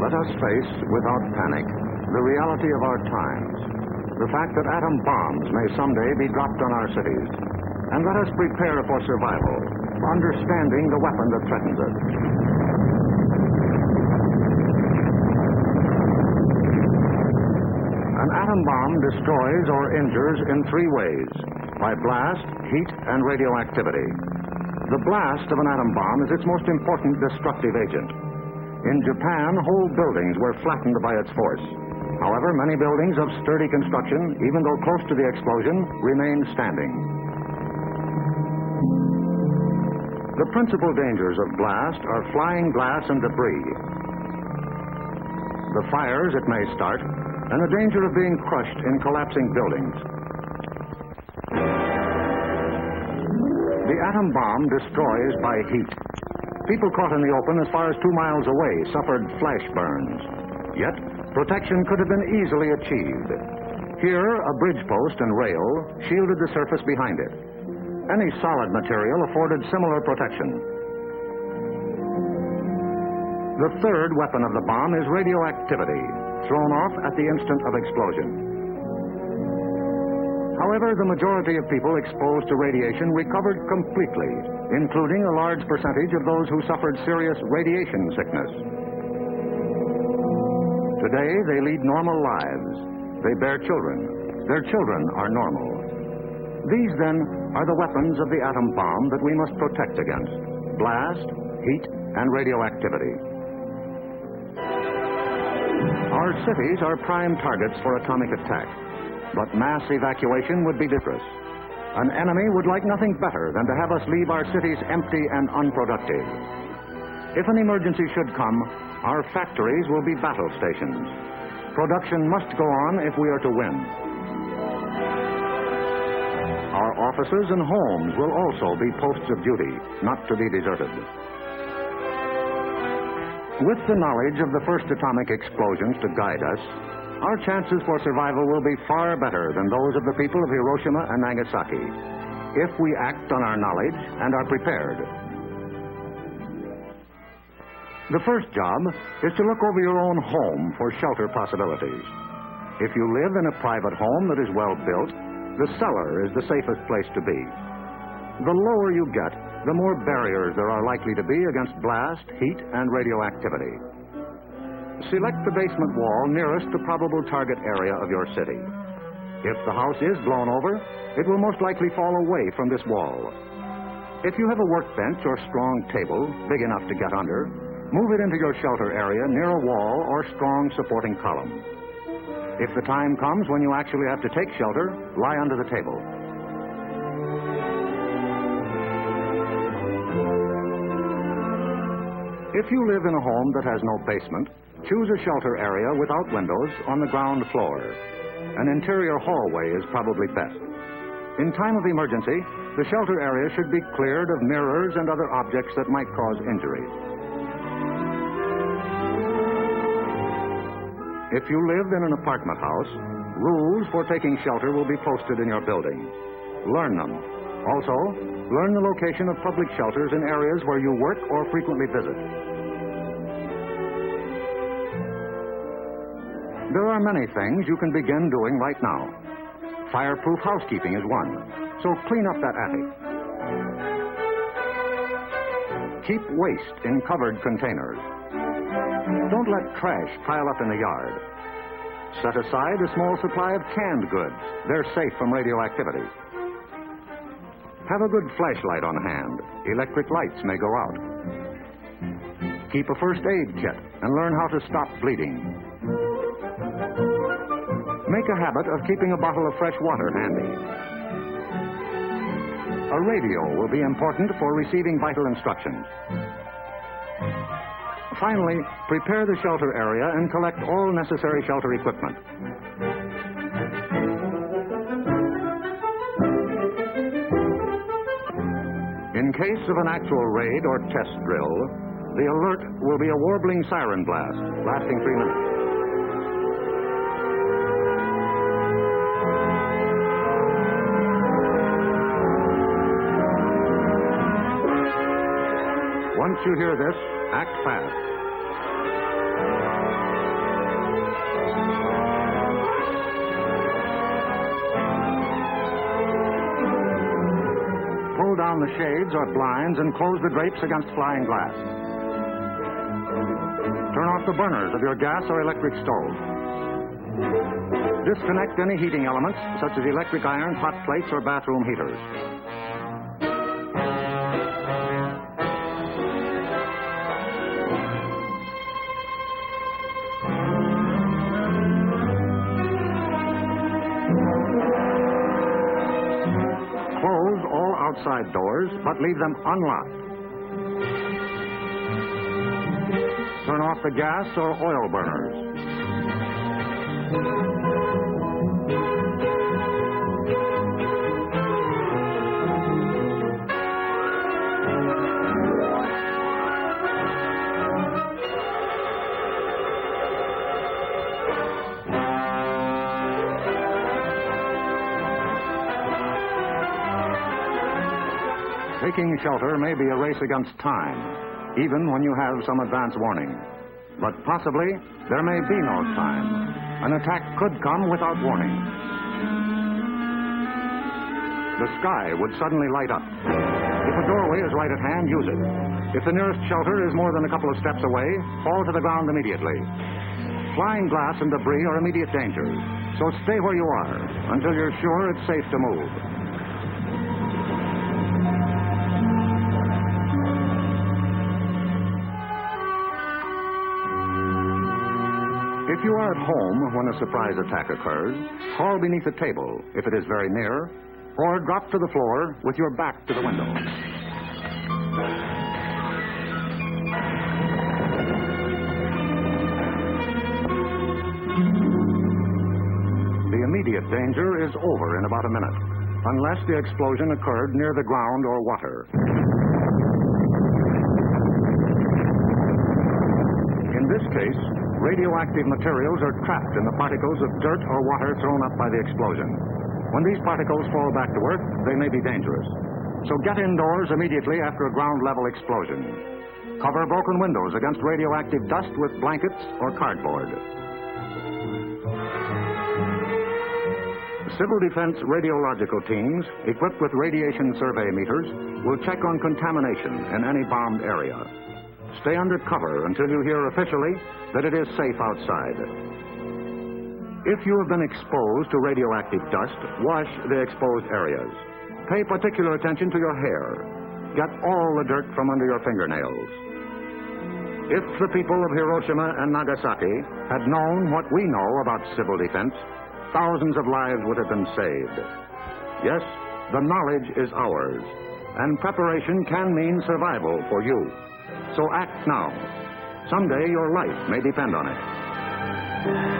Let us face, without panic, the reality of our times. The fact that atom bombs may someday be dropped on our cities. And let us prepare for survival, understanding the weapon that threatens us. An atom bomb destroys or injures in three ways: by blast, heat, and radioactivity. The blast of an atom bomb is its most important destructive agent. In Japan, whole buildings were flattened by its force. However, many buildings of sturdy construction, even though close to the explosion, remained standing. The principal dangers of blast are flying glass and debris, the fires it may start, and the danger of being crushed in collapsing buildings. The atom bomb destroys by heat. People caught in the open as far as 2 miles away suffered flash burns. Yet, protection could have been easily achieved. Here, a bridge post and rail shielded the surface behind it. Any solid material afforded similar protection. The third weapon of the bomb is radioactivity, thrown off at the instant of explosion. However, the majority of people exposed to radiation recovered completely, including a large percentage of those who suffered serious radiation sickness. Today, they lead normal lives. They bear children. Their children are normal. These, then, are the weapons of the atom bomb that we must protect against: blast, heat, and radioactivity. Our cities are prime targets for atomic attack, but mass evacuation would be dangerous. An enemy would like nothing better than to have us leave our cities empty and unproductive. If an emergency should come, our factories will be battle stations. Production must go on if we are to win. Our offices and homes will also be posts of duty, not to be deserted. With the knowledge of the first atomic explosions to guide us, our chances for survival will be far better than those of the people of Hiroshima and Nagasaki, if we act on our knowledge and are prepared. The first job is to look over your own home for shelter possibilities. If you live in a private home that is well built, the cellar is the safest place to be. The lower you get, the more barriers there are likely to be against blast, heat, and radioactivity. Select the basement wall nearest the probable target area of your city. If the house is blown over, it will most likely fall away from this wall. If you have a workbench or strong table big enough to get under, move it into your shelter area near a wall or strong supporting column. If the time comes when you actually have to take shelter, lie under the table. If you live in a home that has no basement, choose a shelter area without windows on the ground floor. An interior hallway is probably best. In time of emergency, the shelter area should be cleared of mirrors and other objects that might cause injury. If you live in an apartment house, rules for taking shelter will be posted in your building. Learn them. Also, learn the location of public shelters in areas where you work or frequently visit. There are many things you can begin doing right now. Fireproof housekeeping is one, so clean up that attic. Keep waste in covered containers. Don't let trash pile up in the yard. Set aside a small supply of canned goods. They're safe from radioactivity. Have a good flashlight on hand. Electric lights may go out. Keep a first aid kit and learn how to stop bleeding. Make a habit of keeping a bottle of fresh water handy. A radio will be important for receiving vital instructions. Finally, prepare the shelter area and collect all necessary shelter equipment. In case of an actual raid or test drill, the alert will be a warbling siren blast lasting 3 minutes. Once you hear this, act fast. pull down the shades or blinds and close the drapes against flying glass. Turn off the burners of your gas or electric stove. Disconnect any heating elements, such as electric irons, hot plates, or bathroom heaters. Close all outside doors, but leave them unlocked. Turn off the gas or oil burners. Taking shelter may be a race against time, even when you have some advance warning. But possibly, there may be no time. An attack could come without warning. The sky would suddenly light up. If a doorway is right at hand, use it. If the nearest shelter is more than a couple of steps away, fall to the ground immediately. Flying glass and debris are immediate dangers, so stay where you are until you're sure it's safe to move. If you are at home when a surprise attack occurs, crawl beneath a table if it is very near, or drop to the floor with your back to the window. The immediate danger is over in about a minute, unless the explosion occurred near the ground or water. In this case, radioactive materials are trapped in the particles of dirt or water thrown up by the explosion. When these particles fall back to earth, they may be dangerous. So get indoors immediately after a ground-level explosion. Cover broken windows against radioactive dust with blankets or cardboard. Civil defense radiological teams, equipped with radiation survey meters, will check on contamination in any bombed area. Stay under cover until you hear officially that it is safe outside. If you have been exposed to radioactive dust, wash the exposed areas. Pay particular attention to your hair. Get all the dirt from under your fingernails. If the people of Hiroshima and Nagasaki had known what we know about civil defense, thousands of lives would have been saved. Yes, the knowledge is ours, and preparation can mean survival for you. So act now. Someday your life may depend on it.